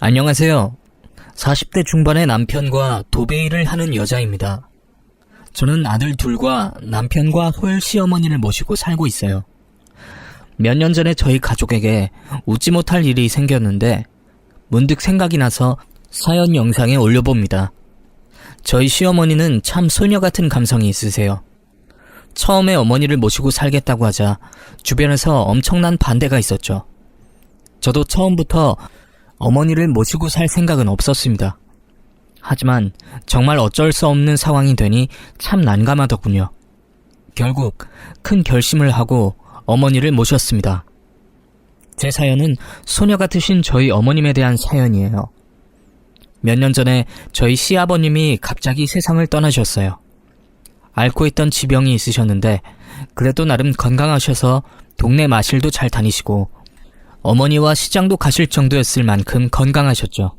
안녕하세요. 40대 중반의 남편과 도배일을 하는 여자입니다. 저는 아들 둘과 남편과 홀 시어머니를 모시고 살고 있어요. 몇 년 전에 저희 가족에게 웃지 못할 일이 생겼는데 문득 생각이 나서 사연 영상에 올려봅니다. 저희 시어머니는 참 소녀 같은 감성이 있으세요. 처음에 어머니를 모시고 살겠다고 하자 주변에서 엄청난 반대가 있었죠. 저도 처음부터 어머니를 모시고 살 생각은 없었습니다. 하지만 정말 어쩔 수 없는 상황이 되니 참 난감하더군요. 결국 큰 결심을 하고 어머니를 모셨습니다. 제 사연은 소녀 같으신 저희 어머님에 대한 사연이에요. 몇 년 전에 저희 시아버님이 갑자기 세상을 떠나셨어요. 앓고 있던 지병이 있으셨는데 그래도 나름 건강하셔서 동네 마실도 잘 다니시고 어머니와 시장도 가실 정도였을 만큼 건강하셨죠.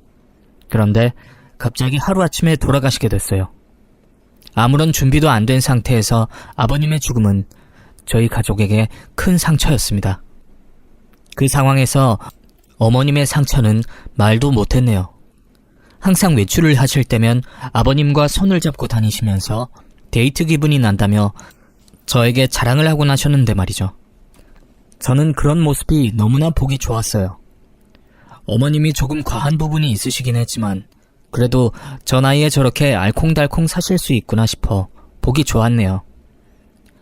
그런데 갑자기 하루아침에 돌아가시게 됐어요. 아무런 준비도 안 된 상태에서 아버님의 죽음은 저희 가족에게 큰 상처였습니다. 그 상황에서 어머님의 상처는 말도 못했네요. 항상 외출을 하실 때면 아버님과 손을 잡고 다니시면서 데이트 기분이 난다며 저에게 자랑을 하곤 하셨는데 말이죠. 저는 그런 모습이 너무나 보기 좋았어요. 어머님이 조금 과한 부분이 있으시긴 했지만 그래도 저 나이에 저렇게 알콩달콩 사실 수 있구나 싶어 보기 좋았네요.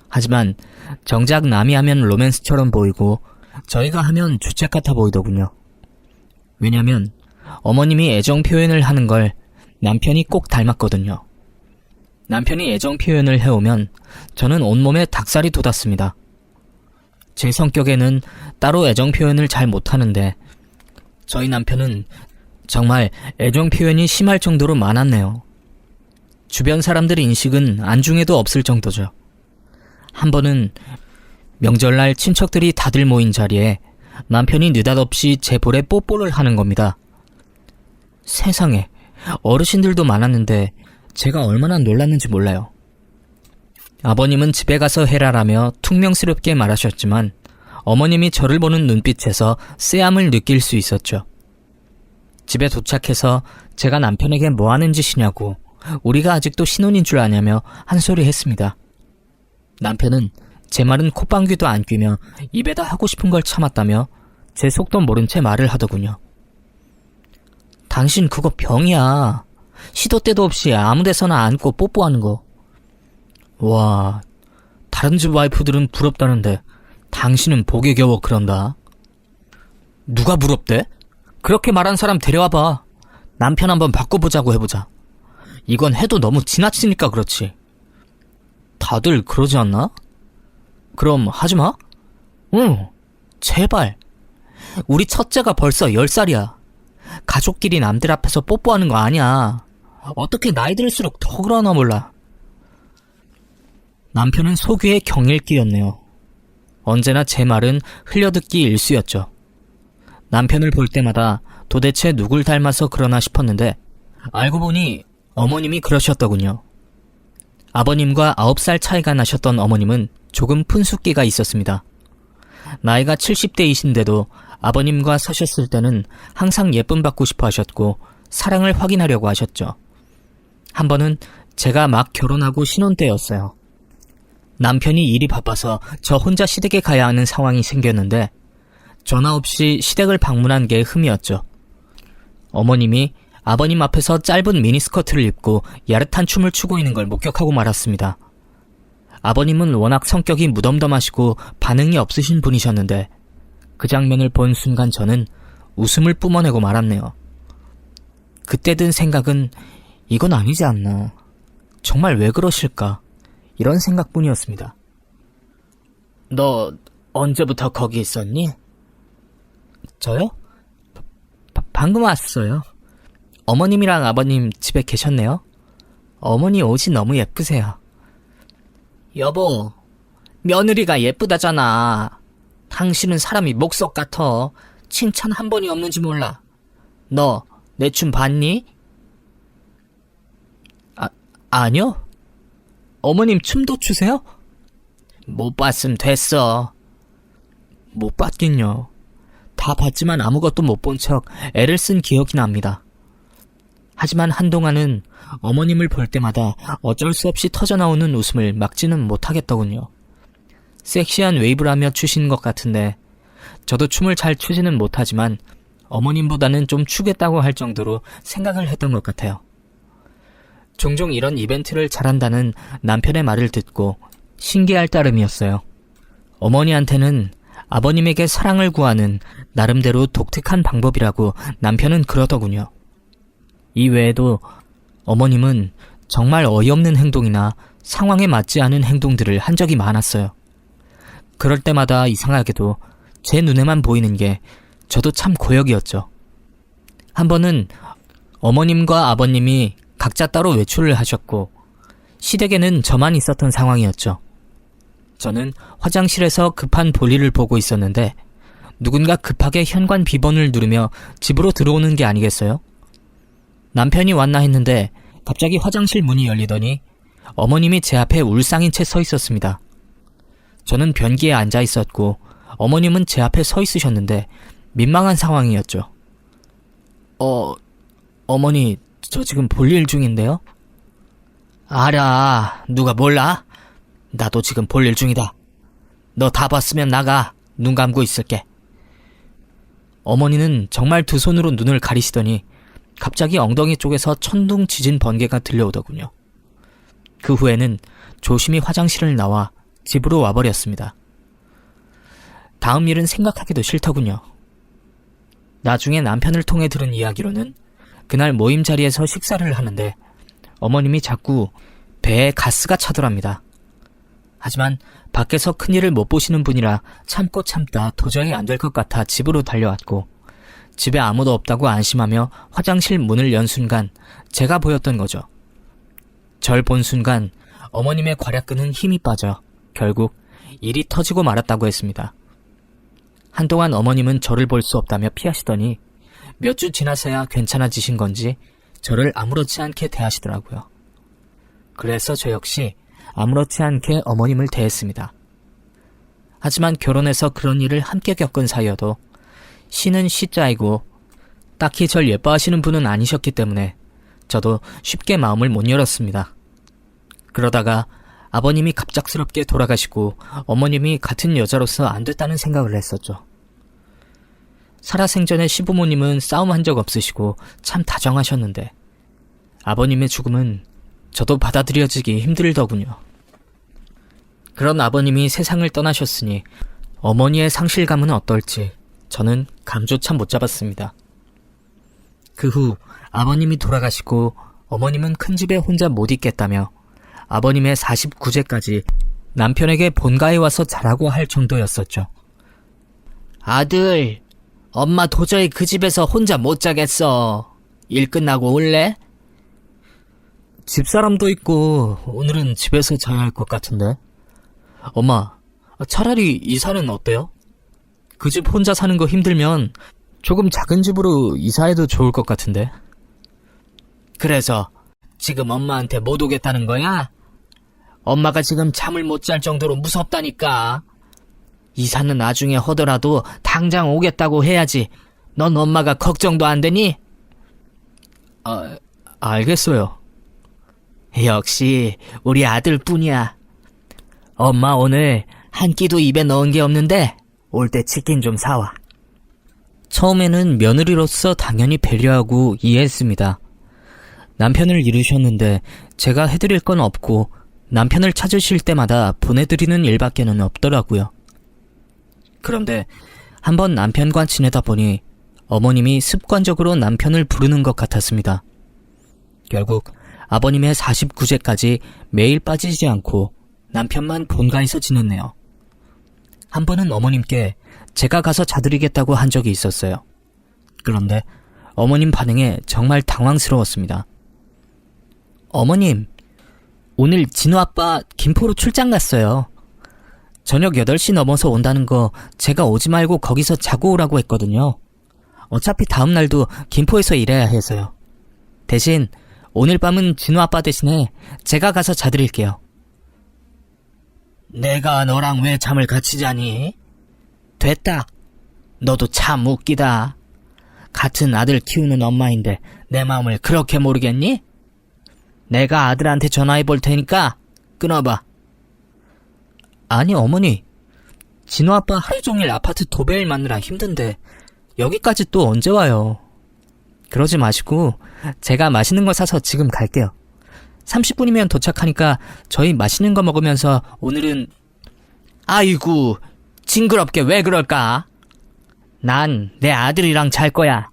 하지만 정작 남이 하면 로맨스처럼 보이고 저희가 하면 주책 같아 보이더군요. 왜냐면 어머님이 애정 표현을 하는 걸 남편이 꼭 닮았거든요. 남편이 애정 표현을 해오면 저는 온몸에 닭살이 돋았습니다. 제 성격에는 따로 애정 표현을 잘 못하는데 저희 남편은 정말 애정 표현이 심할 정도로 많았네요. 주변 사람들 인식은 안중에도 없을 정도죠. 한 번은 명절날 친척들이 다들 모인 자리에 남편이 느닷없이 제 볼에 뽀뽀를 하는 겁니다. 세상에, 어르신들도 많았는데 제가 얼마나 놀랐는지 몰라요. 아버님은 집에 가서 해라라며 퉁명스럽게 말하셨지만 어머님이 저를 보는 눈빛에서 쎄함을 느낄 수 있었죠. 집에 도착해서 제가 남편에게 뭐 하는 짓이냐고 우리가 아직도 신혼인 줄 아냐며 한 소리 했습니다. 남편은 제 말은 콧방귀도 안 뀌며 입에다 하고 싶은 걸 참았다며 제 속도 모른 채 말을 하더군요. 당신 그거 병이야. 시도 때도 없이 아무 데서나 안고 뽀뽀하는 거. 와, 다른 집 와이프들은 부럽다는데 당신은 보기 겨워 그런다. 누가 부럽대? 그렇게 말한 사람 데려와봐. 남편 한번 바꿔보자고 해보자. 이건 해도 너무 지나치니까 그렇지. 다들 그러지 않나? 그럼 하지마? 응, 제발. 우리 첫째가 벌써 10살이야. 가족끼리 남들 앞에서 뽀뽀하는 거 아니야. 어떻게 나이 들수록 더 그러나 몰라. 남편은 속위에 경일기였네요. 언제나 제 말은 흘려듣기 일쑤였죠. 남편을 볼 때마다 도대체 누굴 닮아서 그러나 싶었는데 알고 보니 어머님이 그러셨더군요. 아버님과 9살 차이가 나셨던 어머님은 조금 푼숫기가 있었습니다. 나이가 70대이신데도 아버님과 서셨을 때는 항상 예쁨 받고 싶어 하셨고 사랑을 확인하려고 하셨죠. 한 번은 제가 막 결혼하고 신혼 때였어요. 남편이 일이 바빠서 저 혼자 시댁에 가야 하는 상황이 생겼는데 전화 없이 시댁을 방문한 게 흠이었죠. 어머님이 아버님 앞에서 짧은 미니스커트를 입고 야릇한 춤을 추고 있는 걸 목격하고 말았습니다. 아버님은 워낙 성격이 무덤덤하시고 반응이 없으신 분이셨는데 그 장면을 본 순간 저는 웃음을 뿜어내고 말았네요. 그때 든 생각은 이건 아니지 않나. 정말 왜 그러실까? 이런 생각뿐이었습니다. 너 언제부터 거기 있었니? 저요? 방금 왔어요. 어머님이랑 아버님 집에 계셨네요. 어머니 옷이 너무 예쁘세요. 여보, 며느리가 예쁘다잖아. 당신은 사람이 목석 같아. 칭찬 한 번이 없는지 몰라. 너 내 춤 봤니? 아니요. 어머님 춤도 추세요? 못 봤으면 됐어. 못 봤긴요. 다 봤지만 아무것도 못 본 척 애를 쓴 기억이 납니다. 하지만 한동안은 어머님을 볼 때마다 어쩔 수 없이 터져나오는 웃음을 막지는 못하겠더군요. 섹시한 웨이브라며 추시는 것 같은데 저도 춤을 잘 추지는 못하지만 어머님보다는 좀 추겠다고 할 정도로 생각을 했던 것 같아요. 종종 이런 이벤트를 잘한다는 남편의 말을 듣고 신기할 따름이었어요. 어머니한테는 아버님에게 사랑을 구하는 나름대로 독특한 방법이라고 남편은 그러더군요. 이 외에도 어머님은 정말 어이없는 행동이나 상황에 맞지 않은 행동들을 한 적이 많았어요. 그럴 때마다 이상하게도 제 눈에만 보이는 게 저도 참 고역이었죠. 한 번은 어머님과 아버님이 각자 따로 외출을 하셨고 시댁에는 저만 있었던 상황이었죠. 저는 화장실에서 급한 볼일을 보고 있었는데 누군가 급하게 현관 비번을 누르며 집으로 들어오는 게 아니겠어요? 남편이 왔나 했는데 갑자기 화장실 문이 열리더니 어머님이 제 앞에 울상인 채 서 있었습니다. 저는 변기에 앉아 있었고 어머님은 제 앞에 서 있으셨는데 민망한 상황이었죠. 어머니, 저 지금 볼일 중인데요? 알아. 누가 몰라? 나도 지금 볼일 중이다. 너 다 봤으면 나가. 눈 감고 있을게. 어머니는 정말 두 손으로 눈을 가리시더니 갑자기 엉덩이 쪽에서 천둥 지진 번개가 들려오더군요. 그 후에는 조심히 화장실을 나와 집으로 와버렸습니다. 다음 일은 생각하기도 싫더군요. 나중에 남편을 통해 들은 이야기로는 그날 모임 자리에서 식사를 하는데 어머님이 자꾸 배에 가스가 차더랍니다. 하지만 밖에서 큰일을 못 보시는 분이라 참고 참다 도저히 안 될 것 같아 집으로 달려왔고 집에 아무도 없다고 안심하며 화장실 문을 연 순간 제가 보였던 거죠. 절 본 순간 어머님의 괄약근은 힘이 빠져 결국 일이 터지고 말았다고 했습니다. 한동안 어머님은 저를 볼 수 없다며 피하시더니 몇 주 지나서야 괜찮아지신 건지 저를 아무렇지 않게 대하시더라고요. 그래서 저 역시 아무렇지 않게 어머님을 대했습니다. 하지만 결혼해서 그런 일을 함께 겪은 사이여도 시는 시자이고 딱히 절 예뻐하시는 분은 아니셨기 때문에 저도 쉽게 마음을 못 열었습니다. 그러다가 아버님이 갑작스럽게 돌아가시고 어머님이 같은 여자로서 안 됐다는 생각을 했었죠. 살아생전에 시부모님은 싸움한 적 없으시고 참 다정하셨는데 아버님의 죽음은 저도 받아들여지기 힘들더군요. 그런 아버님이 세상을 떠나셨으니 어머니의 상실감은 어떨지 저는 감조차 못 잡았습니다. 그 후 아버님이 돌아가시고 어머님은 큰 집에 혼자 못 있겠다며 아버님의 49제까지 남편에게 본가에 와서 자라고 할 정도였었죠. 아들, 엄마 도저히 그 집에서 혼자 못 자겠어. 일 끝나고 올래? 집사람도 있고 오늘은 집에서 자야 할 것 같은데. 엄마, 차라리 이사는 어때요? 그 집 혼자 사는 거 힘들면 조금 작은 집으로 이사해도 좋을 것 같은데. 그래서 지금 엄마한테 못 오겠다는 거야? 엄마가 지금 잠을 못 잘 정도로 무섭다니까. 이사는 나중에 하더라도 당장 오겠다고 해야지. 넌 엄마가 걱정도 안 되니? 알겠어요. 역시 우리 아들뿐이야. 엄마 오늘 한 끼도 입에 넣은 게 없는데 올 때 치킨 좀 사와. 처음에는 며느리로서 당연히 배려하고 이해했습니다. 남편을 잃으셨는데 제가 해드릴 건 없고 남편을 찾으실 때마다 보내드리는 일밖에는 없더라고요. 그런데 한번 남편과 지내다 보니 어머님이 습관적으로 남편을 부르는 것 같았습니다. 결국 아버님의 49제까지 매일 빠지지 않고 남편만 본가에서 지냈네요. 한 번은 어머님께 제가 가서 자드리겠다고 한 적이 있었어요. 그런데 어머님 반응에 정말 당황스러웠습니다. 어머님, 오늘 진우 아빠 김포로 출장 갔어요. 저녁 8시 넘어서 온다는 거 제가 오지 말고 거기서 자고 오라고 했거든요. 어차피 다음 날도 김포에서 일해야 해서요. 대신 오늘 밤은 진우 아빠 대신에 제가 가서 자드릴게요. 내가 너랑 왜 잠을 같이 자니? 됐다. 너도 참 웃기다. 같은 아들 키우는 엄마인데 내 마음을 그렇게 모르겠니? 내가 아들한테 전화해 볼 테니까 끊어봐. 아니 어머니, 진호 아빠 하루 종일 아파트 도배일 마느라 힘든데 여기까지 또 언제 와요? 그러지 마시고 제가 맛있는 거 사서 지금 갈게요. 30분이면 도착하니까 저희 맛있는 거 먹으면서 오늘은... 아이고, 징그럽게 왜 그럴까? 난 내 아들이랑 잘 거야.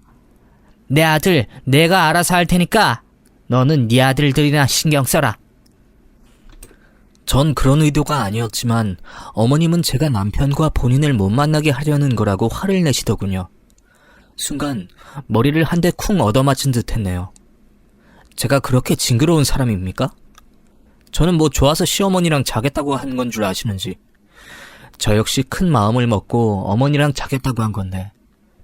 내 아들 내가 알아서 할 테니까 너는 네 아들들이나 신경 써라. 전 그런 의도가 아니었지만 어머님은 제가 남편과 본인을 못 만나게 하려는 거라고 화를 내시더군요. 순간 머리를 한 대 쿵 얻어맞은 듯 했네요. 제가 그렇게 징그러운 사람입니까? 저는 뭐 좋아서 시어머니랑 자겠다고 한 건 줄 아시는지. 저 역시 큰 마음을 먹고 어머니랑 자겠다고 한 건데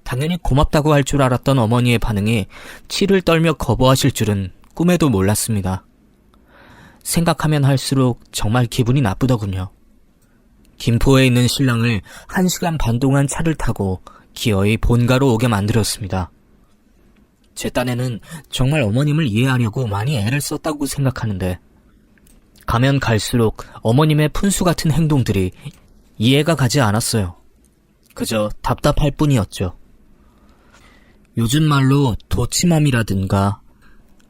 당연히 고맙다고 할 줄 알았던 어머니의 반응이 치를 떨며 거부하실 줄은 꿈에도 몰랐습니다. 생각하면 할수록 정말 기분이 나쁘더군요. 김포에 있는 신랑을 1시간 반 동안 차를 타고 기어이 본가로 오게 만들었습니다. 제 딴에는 정말 어머님을 이해하려고 많이 애를 썼다고 생각하는데 가면 갈수록 어머님의 푼수 같은 행동들이 이해가 가지 않았어요. 그저 답답할 뿐이었죠. 요즘 말로 도치맘이라든가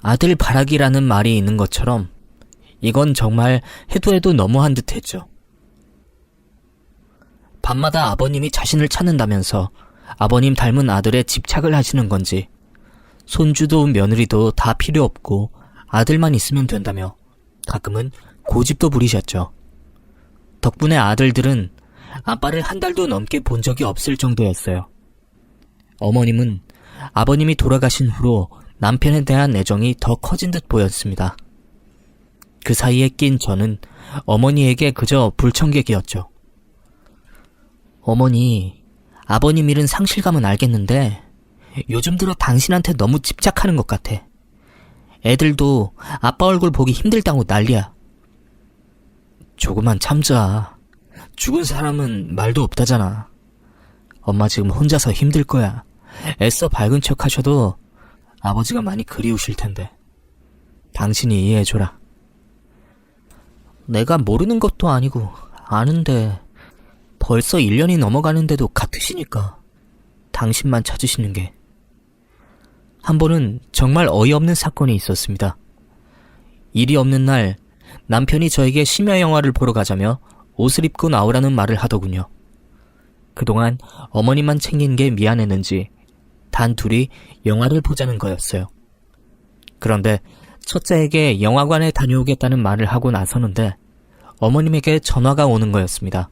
아들 바라기라는 말이 있는 것처럼 이건 정말 해도 너무한 듯했죠. 밤마다 아버님이 자신을 찾는다면서 아버님 닮은 아들에 집착을 하시는 건지 손주도 며느리도 다 필요 없고 아들만 있으면 된다며 가끔은 고집도 부리셨죠. 덕분에 아들들은 아빠를 한 달도 넘게 본 적이 없을 정도였어요. 어머님은 아버님이 돌아가신 후로 남편에 대한 애정이 더 커진 듯 보였습니다. 그 사이에 낀 저는 어머니에게 그저 불청객이었죠. 어머니, 아버님 일은 상실감은 알겠는데 요즘 들어 당신한테 너무 집착하는 것 같아. 애들도 아빠 얼굴 보기 힘들다고 난리야. 조금만 참자. 죽은 사람은 말도 없다잖아. 엄마 지금 혼자서 힘들 거야. 애써 밝은 척 하셔도 아버지가 많이 그리우실 텐데. 당신이 이해해줘라. 내가 모르는 것도 아니고 아는데 벌써 1년이 넘어가는데도 같으시니까 당신만 찾으시는 게. 한 번은 정말 어이없는 사건이 있었습니다. 일이 없는 날 남편이 저에게 심야 영화를 보러 가자며 옷을 입고 나오라는 말을 하더군요. 그동안 어머니만 챙긴 게 미안했는지 단 둘이 영화를 보자는 거였어요. 그런데 첫째에게 영화관에 다녀오겠다는 말을 하고 나서는데 어머님에게 전화가 오는 거였습니다.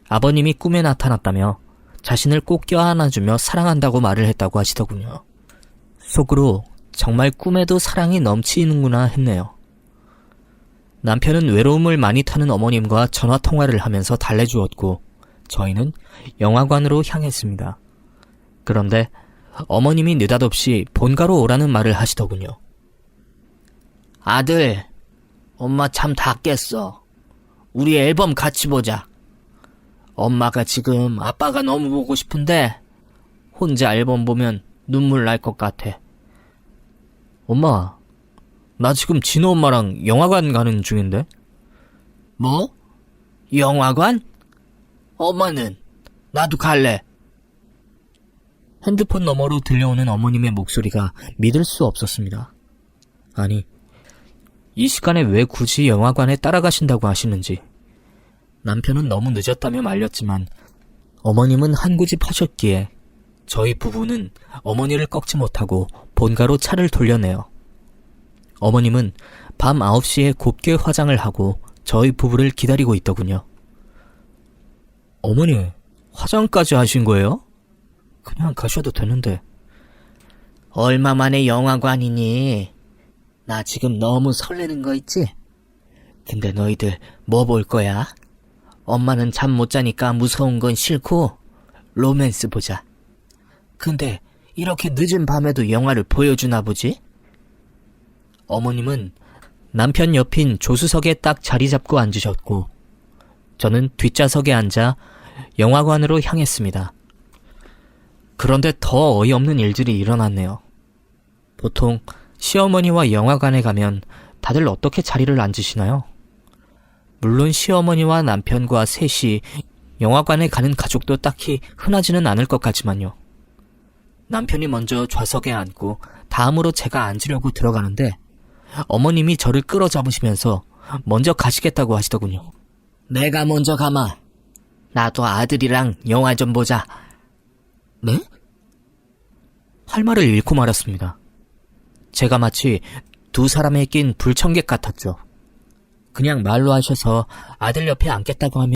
아버님이 꿈에 나타났다며 자신을 꼭 껴안아주며 사랑한다고 말을 했다고 하시더군요. 속으로 정말 꿈에도 사랑이 넘치는구나 했네요. 남편은 외로움을 많이 타는 어머님과 전화통화를 하면서 달래주었고 저희는 영화관으로 향했습니다. 그런데 어머님이 느닷없이 본가로 오라는 말을 하시더군요. 아들, 엄마 잠 다 깼어. 우리 앨범 같이 보자. 엄마가 지금 아빠가 너무 보고 싶은데 혼자 앨범 보면 눈물 날 것 같아. 엄마, 나 지금 진호 엄마랑 영화관 가는 중인데? 뭐? 영화관? 엄마는? 나도 갈래. 핸드폰 너머로 들려오는 어머님의 목소리가 믿을 수 없었습니다. 아니, 이 시간에 왜 굳이 영화관에 따라가신다고 하시는지. 남편은 너무 늦었다며 말렸지만 어머님은 한 고집 하셨기에 저희 부부는 어머니를 꺾지 못하고 본가로 차를 돌려내요. 어머님은 밤 9시에 곱게 화장을 하고 저희 부부를 기다리고 있더군요. 어머니, 화장까지 하신 거예요? 그냥 가셔도 되는데. 얼마 만에 영화관이니? 나 지금 너무 설레는 거 있지? 근데 너희들 뭐 볼 거야? 엄마는 잠 못 자니까 무서운 건 싫고 로맨스 보자. 근데 이렇게 늦은 밤에도 영화를 보여주나 보지? 어머님은 남편 옆인 조수석에 딱 자리 잡고 앉으셨고 저는 뒷좌석에 앉아 영화관으로 향했습니다. 그런데 더 어이없는 일들이 일어났네요. 보통 시어머니와 영화관에 가면 다들 어떻게 자리를 앉으시나요? 물론 시어머니와 남편과 셋이 영화관에 가는 가족도 딱히 흔하지는 않을 것 같지만요. 남편이 먼저 좌석에 앉고 다음으로 제가 앉으려고 들어가는데 어머님이 저를 끌어잡으시면서 먼저 가시겠다고 하시더군요. 내가 먼저 가마. 나도 아들이랑 영화 좀 보자. 네? 할 말을 잃고 말았습니다. 제가 마치 두 사람에 낀 불청객 같았죠. 그냥 말로 하셔서 아들 옆에 앉겠다고 하면